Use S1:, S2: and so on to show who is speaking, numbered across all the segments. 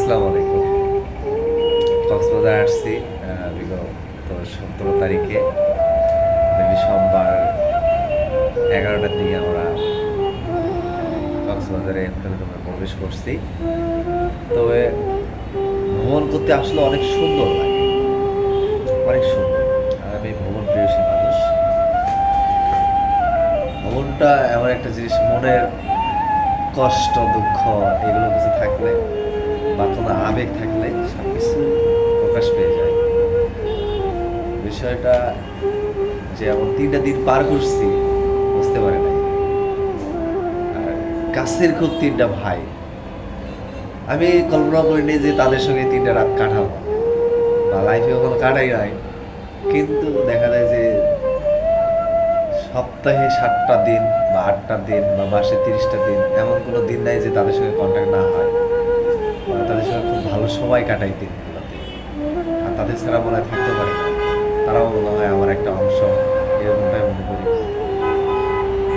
S1: আসসালামু আলাইকুম। কক্সবাজার আসছি বিগত 17 তারিখে, সোমবার 11টার দিকে আমরা কক্সবাজারে হোটেলে রুমে প্রবেশ করছি। তবে ভ্রমণ করতে আসলে অনেক সুন্দর লাগে, অনেক সুন্দর। আর আমি ভ্রমণ প্রিয়সী মানুষ। ভ্রমণটা এমন একটা জিনিস, মনের কষ্ট দুঃখ এগুলো কিছু থাকলে বা কোনো আবেগ থাকলে সব কিছু প্রকাশ পেয়ে যায়। বিষয়টা যে এমন 3টা দিন পার করছি বুঝতে পারে নাই। আর কাছের খুব 3টা ভাই, আমি কল্পনা করিনি যে তাদের সঙ্গে 3টা রাত কাটাবো, বা লাইফে কখনো কাটাই নাই। কিন্তু দেখা যায় যে সপ্তাহে 7টা দিন বা 8টা দিন বা মাসে 30টা দিন, এমন কোনো দিন নাই যে তাদের সঙ্গে কন্ট্যাক্ট না হয়, বা তাদের সঙ্গে খুব ভালো সময় কাটাই দিনগুলোতে। আর তাদের ছাড়া মনে হয় থাকতে পারে না, তারাও মনে হয় আমার একটা অংশ, এরকমটাই মনে করি।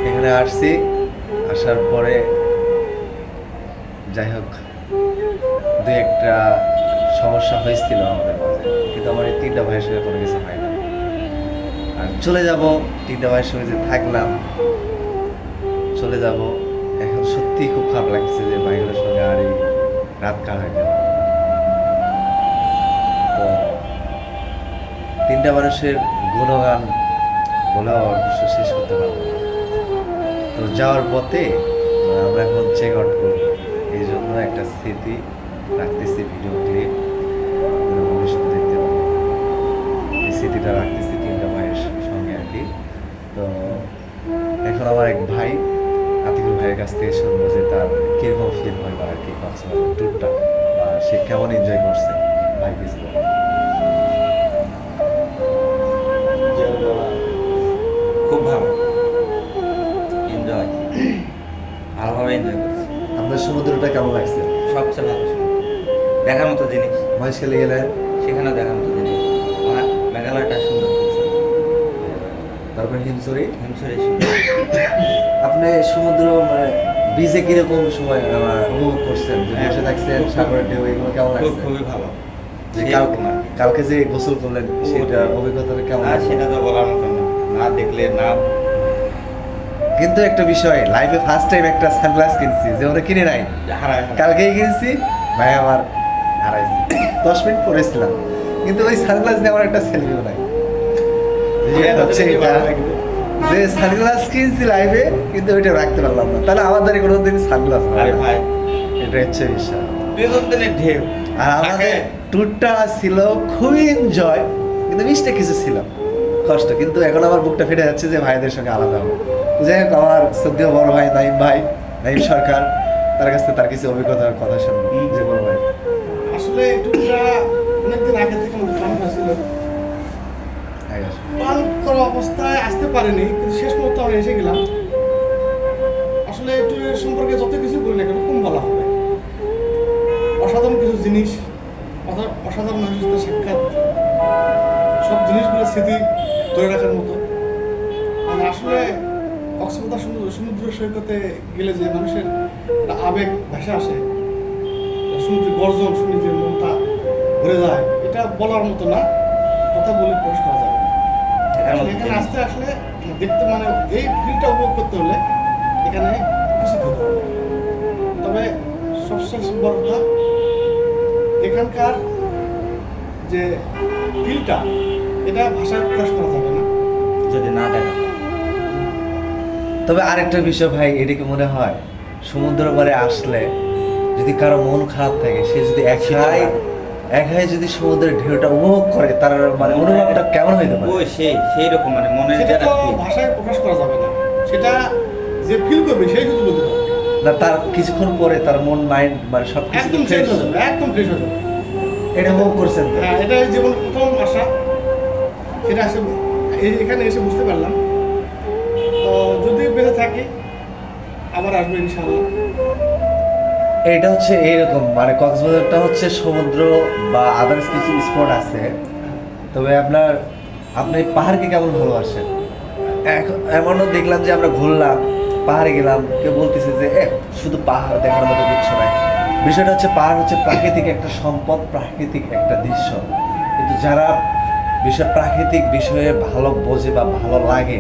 S1: এখানে আসছি, আসার পরে যাই হোক 2-একটা সমস্যা হয়েছিল আমাদের মাঝে, কিন্তু আমার এই 3টা ভাইয়ের সঙ্গে কোনো কিছু হয় না। আর চলে যাব, 3টা ভাইয়ের সঙ্গে যে থাকলাম, চলে যাব। এখন সত্যি খুব খারাপ লাগছে যে ভাইগুলোর সঙ্গে আর এই রাত কাটাই গেল। তো 3টা মানুষের গুণগান বলেও অবশ্য শেষ করতে পারবো না। তো যাওয়ার পথে আমরা এখন চেক আউট করবো, এই জন্য একটা স্মৃতি রাখতেছি, ভিডিও ক্লিপ ভবিষ্যতে দেখতে পাবো। এই স্মৃতিটা রাখতেছি 3টা ভাইয়ের সঙ্গে আর কি। তো এখন আমার এক ভাই আতিকুর ভাইয়ের কাছ থেকে শুনবো যে তার কিরকম ফিল হয় বা আর কি কক্সবাজার ট্যুরটা, বা সে কেমন এনজয় করছে। ভাই কিছু বলো।
S2: খুব ভালো এনজয়, ভালোভাবে এনজয় করছি।
S1: আপনার সমুদ্রটা কেমন লাগছে?
S2: সবচেয়ে ভালো সমুদ্র, দেখার মতো জিনিস।
S1: মহেশখালী গেলেন,
S2: সেখানেও দেখার মতো জিনিস। আমার মেঘালয়টা সুন্দর, খুব সুন্দর।
S1: তারপরে হিমছড়ি।
S2: হিমছড়ি সুন্দর।
S1: আপনি সমুদ্র মানে বিচে কিরকম সময় উপভোগ করছেন? যে
S2: হ্যাঁ।
S1: বসে থাকছেন, সাগরের ঢেউ, এগুলো কেমন লাগছে?
S2: খুবই ভালো।
S1: যে
S2: সেরকম আর কি।
S1: কালকে যে গোসল করলেন সেটা অভিজ্ঞতাটা কেমন
S2: আর
S1: লাগছে?
S2: সেটা তো বলার মতো না, না দেখলে না।
S1: কিন্তু একটা বিষয়, লাইফে ফার্স্ট টাইম একটা সানগ্লাস কিনছি, যে ওরা কিনে নাই,
S2: হারায়
S1: কালকেই কিনছি। ভাই আমার হারাইছি, 10 মিনিট পরেছিলাম, কিন্তু ওই সানগ্লাস দিয়ে আমার একটা সেলফিও নাই। হচ্ছে এটা যে সানগ্লাস কিনছি লাইফে, কিন্তু ওইটা রাখতে পারলাম না। তাহলে আমার দ্বারা কোনোদিন সানগ্লাস
S2: আরে ভাই,
S1: এটা হচ্ছে বিষয়।
S2: বিনোদনের ঢেউ।
S1: আর আমাদের ট্যুরটা ছিল খুবই এনজয়, কিন্তু মিস্টেক কিছু ছিল, কষ্ট। কিন্তু এখন আমার বুকটা ফেটে যাচ্ছে যে ভাইদের সঙ্গে আলাদা হবো। যাই হোক, আমার শ্রদ্ধেয় বড় ভাই নাইম সরকার, তার কাছ থেকে তার কিছু অভিজ্ঞতার কথা শুনবো। যে বড় ভাই,
S3: আসলে ট্যুরটা অনেকদিন আগে থেকে আমাদের প্ল্যান হয়েছিল।
S1: আগে আসুন।
S3: প্ল্যান করা অবস্থায় আসতে পারিনি, কিন্তু শেষ মুহূর্তে আমরা এসে গেলাম। আসলে ট্যুরের সম্পর্কে যত কিছু বলি না কেন, কম বলা হবে। অসাধারণ কিছু জিনিস, অসাধারণ মানুষের সাথে সাক্ষাৎ, সব জিনিসগুলো স্মৃতি ধরে রাখার মতো। মানে আসলে কক্সবাজার সমুদ্র সৈকতে গেলে যে মানুষের একটা আবেগ ভেসে আসে, সমুদ্রের গর্জন শুনে যে মনটা ভরে যায়, এটা বলার মতো না, কথা বলে প্রকাশ করা যাবে না।
S2: দেখার মতো
S3: এখানে
S2: জিনিস।
S3: আসতে আসলে দেখতে, মানে এই ফিলটা উপভোগ করতে হলে এখানে উপস্থিত হতে হবে। তবে সবচেয়ে বড় কথা, এখানকার যে ফিলটা, এটা ভাষায় প্রকাশ করা যাবে না
S2: যদি না দেখা।
S1: তবে আরেকটা বিষয় ভাই, এটা কি মনে হয় সমুদ্র পাড়ে আসলে যদি কারো মন খারাপ থাকে, সে যদি একাই যদি সমুদ্রের ঢেউটা উপভোগ করে, তার মানে অনুভবটা কেমন হইতে পারে?
S2: ওই সেই রকম, মানে মনের
S3: সেটা
S2: যেটা
S3: তো
S2: feel।
S3: ভাষায় প্রকাশ করা যাবে না। সেটা যে ফিল করবে সেই শুধু বলতে পারবে।
S1: না, তার কিছুক্ষণ পরে তার মন মাইন্ড মানে সব কিছু
S3: একদম ফ্রেশ হয়ে যাবে, একদম ফ্রেশ হয়ে যাবে।
S1: এটা উপভোগ করছেন তো?
S3: হ্যাঁ, এটা জীবনের প্রথম আশা, সেটা আসে এখানে এসে বুঝতে পারলাম। তো যদি বেঁচে থাকি আবার আসবো ইনশাআল্লাহ।
S1: এটা হচ্ছে এইরকম, মানে কক্সবাজারটা হচ্ছে সমুদ্র বা আদার্স কিছু স্পট আছে। তবে আপনি পাহাড়কে কেমন ভালোবাসেন? এমনও দেখলাম যে আমরা ঘুরলাম, পাহাড়ে গেলাম, কেউ বলতেছে যে শুধু পাহাড় দেখার মতো কিচ্ছু নাই, বিষয়টা হচ্ছে পাহাড় হচ্ছে প্রাকৃতিক একটা সম্পদ, প্রাকৃতিক একটা দৃশ্য, কিন্তু যারা প্রাকৃতিক বিষয়ে ভালো বোঝে বা ভালো লাগে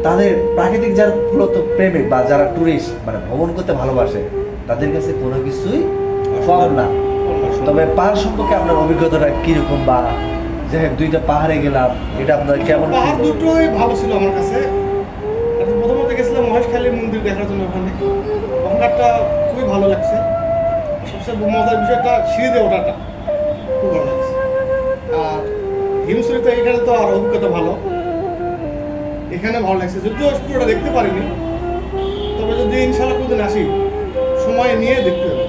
S1: তাদের প্রাকৃতিক যারা মূলত প্রেমিক বা যারা টুরিস্ট মানে ভ্রমণ করতে ভালোবাসে তাদের কাছে কোনো কিছুই কম না। তবে পাহাড় সম্পর্কে আপনার অভিজ্ঞতাটা কিরকম, বা যে দুইটা পাহাড়ে গেলাম এটা আপনার কেমন?
S3: পাহাড় দুটোই ভালো ছিল আমার কাছে। প্রথমত গেছিলাম মহেশখালীর মন্দির দেখার জন্য, ওখানকারটা খুবই ভালো লাগছে। সবচেয়ে মজার বিষয়টা সিঁড়িতে ওঠাটা খুব ভালো লাগছে। আর হিমসুরিতে এখানে তো আর অভিজ্ঞতা ভালো, এখানে ভালো লাগছে, যদিও পুরোটা দেখতে পারিনি। তবে যদি ইনশাল্লাহ কোনদিন আসি সময় নিয়ে দেখতে হবে।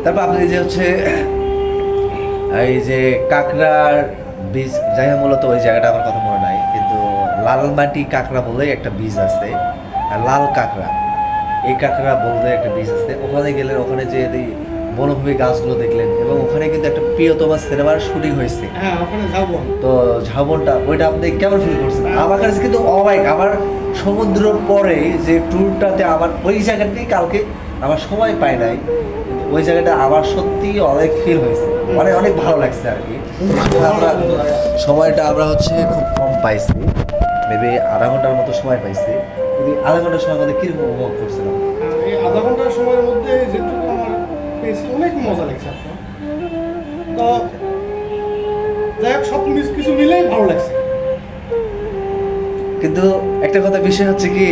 S1: তারপর আপনি যে হচ্ছে এই যে কাঁকড়ার বীজ, যাই হোক মূলত ওই জায়গাটা আমার কথা মনে নাই, কিন্তু লালমাটি কাঁকড়া বলে একটা বীজ আছে, আর লাল কাঁকড়া, এই কাঁকড়া বলতে একটা বীজ আছে। ওখানে গেলেন, ওখানে যে বনভূমি গাছগুলো দেখলেন, এবং ওখানে কিন্তু একটা প্রিয়তমা সিনেমার শুটিং হয়েছে।
S3: হ্যাঁ, ওখানে ঝাউবন।
S1: তো ঝাউবনটা ওইটা আপনি কেমন ফিল করছেন? আমার কাছে কিন্তু অবাক, আমার সমুদ্রের পরে যে ট্যুরটাতে আমার ওই জায়গাটাই কালকে আমার সময় পাই নাই, কিন্তু ওই জায়গাটা আমার সত্যি অনেক ফিল হয়েছে, মানে অনেক ভালো লাগছে আর কি। আমরা সময়টা আমরা হচ্ছে খুব কম পাইছি, মেবি আধা ঘন্টার মতো সময় পাইছি, কিন্তু আধা ঘন্টার সময় আমাদের কিরকম উপভোগ করছিলাম?
S3: এই আধা ঘন্টার সময়ের মধ্যে যেটুকু আমার পেয়েছি অনেক মজা লাগছে আপনার। তো যাই হোক, সব কিছু মিলেই ভালো লাগছে।
S1: কিন্তু একটা কথা বিষয় হচ্ছে কি,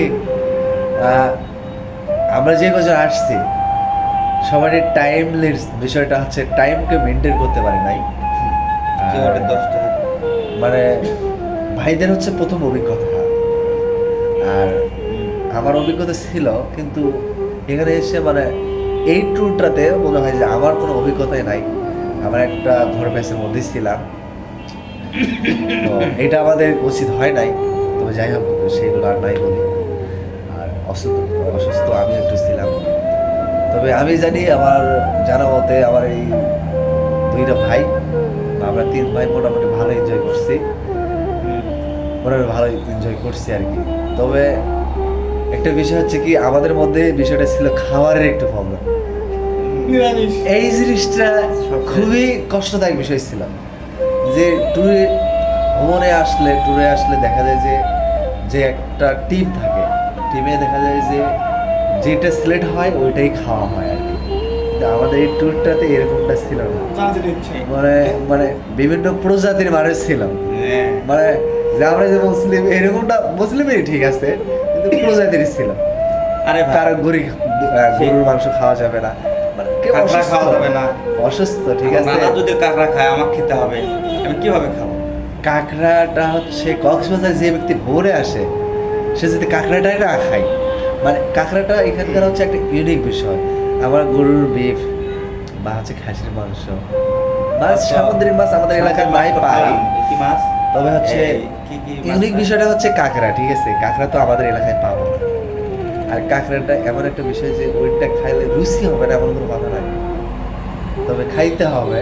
S1: আমরা যে কজন আসছি সবারই টাইমলেস, বিষয়টা হচ্ছে টাইমকে মেনটেন করতে পারি নাই। আর
S2: 10টা
S1: মানে ভাইদের হচ্ছে প্রথম অভিজ্ঞতা, আর আমার অভিজ্ঞতা ছিল, কিন্তু এখানে এসে মানে এই ট্যুরটাতে মনে হয় যে আমার কোনো অভিজ্ঞতাই নাই। আমরা একটা ঘর ব্যাসের মধ্যে ছিলাম, তো এটা আমাদের উচিত হয় নাই, তবে যাই হোক সেগুলো আর নাই বলি। আর অসুস্থ আমি একটু ছিলাম, তবে আমি জানি আমার জানা মতে আমার এই দুইটা ভাই, আমরা 3 ভাই মোটামুটি ভালো এনজয় করছি, মোটামুটি ভালো এনজয় করছি আর কি। তবে একটা বিষয় হচ্ছে কি, আমাদের মধ্যে বিষয়টা ছিল খাবারের একটু প্রবলেম।
S3: নিরামিষ।
S1: এই জিনিসটা খুবই কষ্টদায়ক বিষয় ছিল, যে ট্যুরে আসলে দেখা যায় যে একটা টিম থাকে, টিমে দেখা যায় যে যেটা সিলেক্ট হয় ওইটাই খাওয়া হয় আর কি। কিন্তু আমাদের এই ট্যুরটাতে এরকমটা ছিল না,
S3: যা যেটা ইচ্ছে।
S1: মানে বিভিন্ন প্রজাতির মানুষ ছিলাম, মানে যে আমরা যে মুসলিম, এরকমটা মুসলিমই ঠিক আছে, কিন্তু প্রজাতিরই ছিলাম।
S2: আরে ভাই,
S1: কারো গরুর মাংস খাওয়া যাবে না, মানে কেউ
S2: কাঁকড়া খাওয়া যাবে না।
S1: অসুস্থ, ঠিক
S2: আমার
S1: আছে।
S2: নানা যদি কাঁকড়া খায় আমাকে খেতে হবে, আমি কিভাবে খাবো?
S1: কাঁকড়াটা হচ্ছে কক্সবাজার যে ব্যক্তি ভোরে আসে সে যদি কাঁকড়াটাই না খায়, মানে কাঁকড়াটা এখানকার হচ্ছে একটা ইউনিক বিষয়। আমার গরুর বিফ বা হচ্ছে খাসির মাংস, মাছ, সামুদ্রিক মাছ আমাদের এলাকায় নাই পাই,
S2: কি মাছ?
S1: তবে হচ্ছে
S2: কি মাছ
S1: ইউনিক
S2: পাই?
S1: বিষয়টা হচ্ছে কাঁকড়া, ঠিক আছে। কাঁকড়া তো আমাদের এলাকায় পাবো না, আর কাঁকড়াটা এমন একটা বিষয় যে ওইটা খাইলে রুচি হবে না এমন কোনো কথা নাই, তবে খাইতে হবে।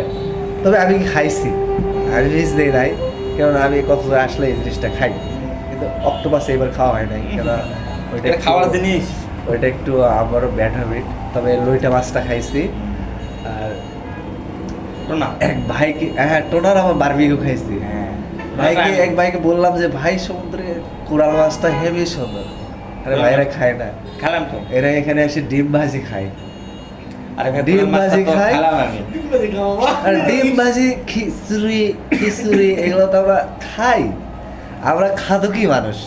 S1: তবে আমি খাইছি, আমি মিস দেই নাই, কেননা আমি কক্সবাজার আসলে এই জিনিসটা খাই, কিন্তু অক্টোপাস এবার খাওয়া হয় নাই, কেন ওইটা
S2: এটা খাওয়ার জিনিস।
S1: ওইটা একটু আমারও ব্যাড হ্যাবিট। তবে লইটা মাছটা খাইছি, আর
S2: টোনা।
S1: এক ভাইকে, হ্যাঁ টোনার আমার বারবিকিউ খাইছি।
S2: হ্যাঁ,
S1: এক ভাইকে বললাম যে ভাই সমুদ্রে কোরাল মাছটা হেভি সুন্দর, আরে ভাইরা খায় না,
S2: খেলাম তো।
S1: এরা এখানে এসে ডিম ভাজি খায়।
S2: আরে ভাই,
S1: ডিম
S2: ডিম
S1: ভাজি
S2: ভাজি
S1: খাই।
S2: খেলাম আমি।
S1: আর ডিম ভাজি, খিচুড়ি এগুলো তো আমরা খাই, আমরা খাদকি মানুষ।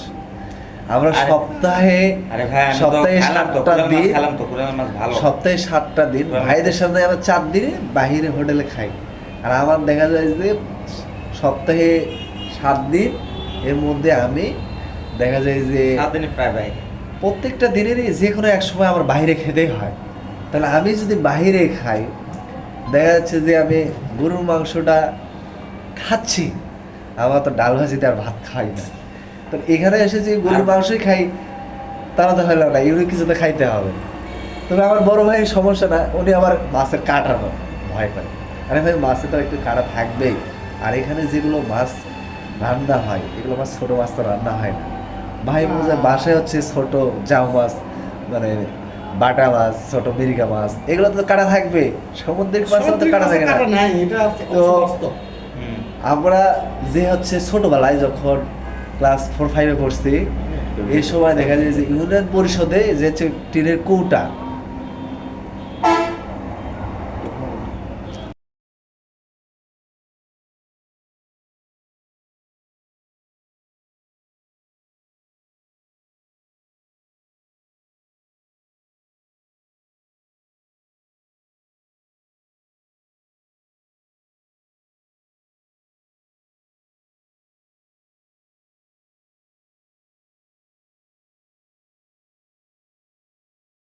S1: আমরা
S2: আরে-
S1: সপ্তাহে
S2: আরে ভাই, আমি তো
S1: সপ্তাহে
S2: খেলাম তো,
S1: 7টা
S2: কোরাল মাছ
S1: দিন,
S2: খেলাম তো, কোরাল মাছ ভালো।
S1: সপ্তাহে 7টা দিন
S2: কোরাল মাছ
S1: ভাইদের সামনে আমরা 4 দিনে বাহিরে হোটেলে খাই। আর আমার দেখা যায় যে সপ্তাহে 7 দিন, এর মধ্যে আমি দেখা যায় যে
S2: 7 দিনে প্রায় ভাই।
S1: প্রত্যেকটা দিনেরই যে কোনো এক সময় আমার বাইরে খেতেই হয়। তাহলে আমি যদি বাইরে খাই, দেখা যাচ্ছে যে আমি গরুর মাংসটা খাচ্ছি, আমার তো ডাল ভাজিতে আর ভাত খাই না। তো এখানে এসে যে গরুর মাংসই খাই, তারা তো হলো না, ইউনিক কিছু তো খাইতে হবে। তবে আমার বড় ভাইয়ের সমস্যা না, উনি আবার মাছের কাঁটানো ভয় করে। আরে ভাই, মাছে তো একটু কাঁটা থাকবেই, আর এখানে যেগুলো মাছ রান্না হয় এগুলো মাছ, ছোটো মাছ তো রান্না হয় না। ভাই বোঝে বাসায় হচ্ছে ছোট জাউ মাছ, মানে বাটা মাছ, ছোট মিরিকা মাছ, এগুলো তো কাটা থাকবে। সামুদ্রিক মাছ তো
S3: সামুদ্রিক
S1: কাটা
S3: মাছে
S1: থাকে না।
S3: কাটা নাই, এটা
S1: তো
S3: বাস্তব।
S2: হুম।
S1: আমরা যে হচ্ছে ছোটবেলায় যখন ক্লাস 4-5-এ পড়ছি, এই সময় দেখা যায় যে ইউনিয়ন পরিষদে যে হচ্ছে টিনের কৌটা